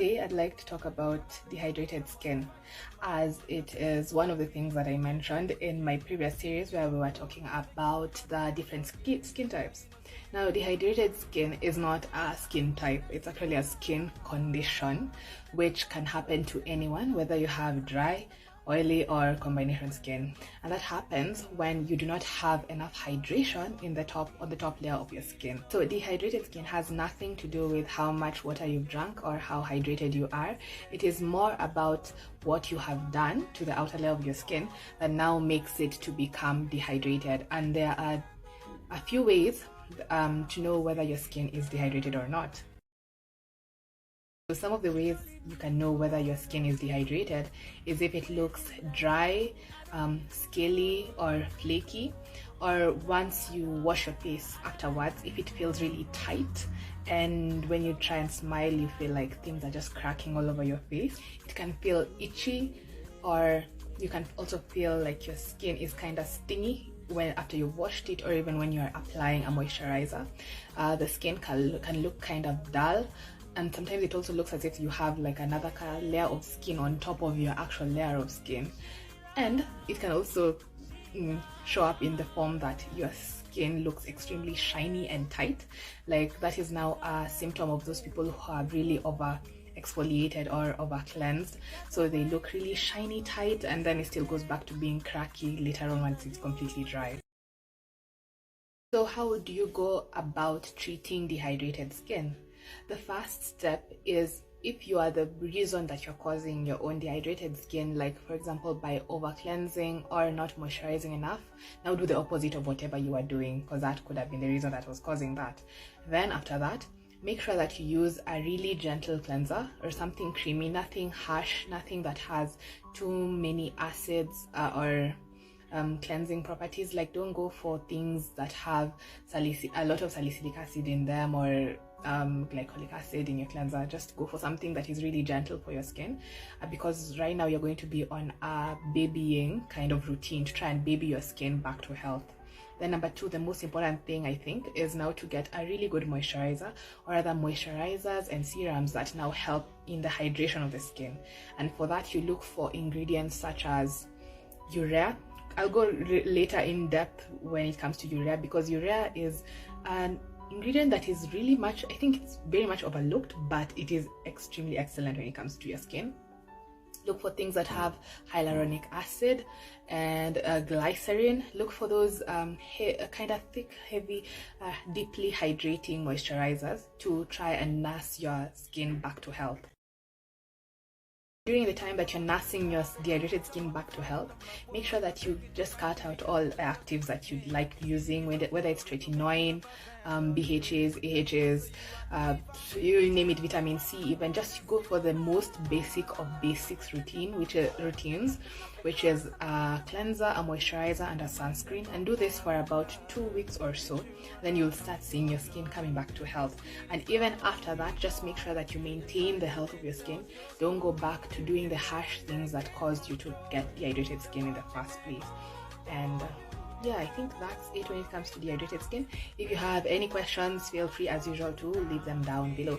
Today, I'd like to talk about dehydrated skin, as it is one of the things that I mentioned in my previous series where we were talking about the different skin types. Now, dehydrated skin is not a skin type, it's actually a skin condition which can happen to anyone, whether you have dry, oily or combination skin, and that happens when you do not have enough hydration on the top layer of your skin. So dehydrated skin has nothing to do with how much water you've drunk or how hydrated you are. It is more about what you have done to the outer layer of your skin that now makes it to become dehydrated. And there are a few ways to know whether your skin is dehydrated or not. So some of the ways you can know whether your skin is dehydrated is if it looks dry, scaly or flaky, or once you wash your face afterwards, if it feels really tight and when you try and smile you feel like things are just cracking all over your face. It can feel itchy, or you can also feel like your skin is kind of stingy after you've washed it, or even when you're applying a moisturizer. The skin can look kind of dull, and sometimes it also looks as if you have like another layer of skin on top of your actual layer of skin. And it can also show up in the form that your skin looks extremely shiny and tight. Like that is now a symptom of those people who are really over exfoliated or over cleansed, so they look really shiny tight, and then it still goes back to being cracky later on once it's completely dry. So how do you go about treating dehydrated skin? The first step is, if you are the reason that you're causing your own dehydrated skin, like for example by over cleansing or not moisturizing enough, now do the opposite of whatever you are doing, because that could have been the reason that was causing that. Then after that, make sure that you use a really gentle cleanser or something creamy, nothing harsh, nothing that has too many acids or cleansing properties. Like don't go for things that have a lot of salicylic acid in them, or glycolic acid in your cleanser. Just go for something that is really gentle for your skin, because right now you're going to be on a babying kind of routine to try and baby your skin back to health. Then number two, the most important thing I think is now to get a really good moisturizer, or other moisturizers and serums that now help in the hydration of the skin. And for that you look for ingredients such as urea. I'll go later in depth when it comes to urea, because urea is an ingredient that is really much, I think it's very much overlooked, but it is extremely excellent when it comes to your skin. Look for things that have hyaluronic acid and glycerin. Look for those kind of thick, heavy, deeply hydrating moisturizers to try and nurse your skin back to health. During the time that you're nursing your dehydrated skin back to health, make sure that you just cut out all actives that you like using, whether it's tretinoin, BHAs, AHAs, you name it, vitamin C even. Just go for the most basic of basics routines, which is a cleanser, a moisturizer and a sunscreen, and do this for about 2 weeks or so. Then you'll start seeing your skin coming back to health. And even after that, just make sure that you maintain the health of your skin. Don't go back to doing the harsh things that caused you to get dehydrated skin in the first place. And yeah, I think that's it when it comes to dehydrated skin. If you have any questions, feel free as usual to leave them down below.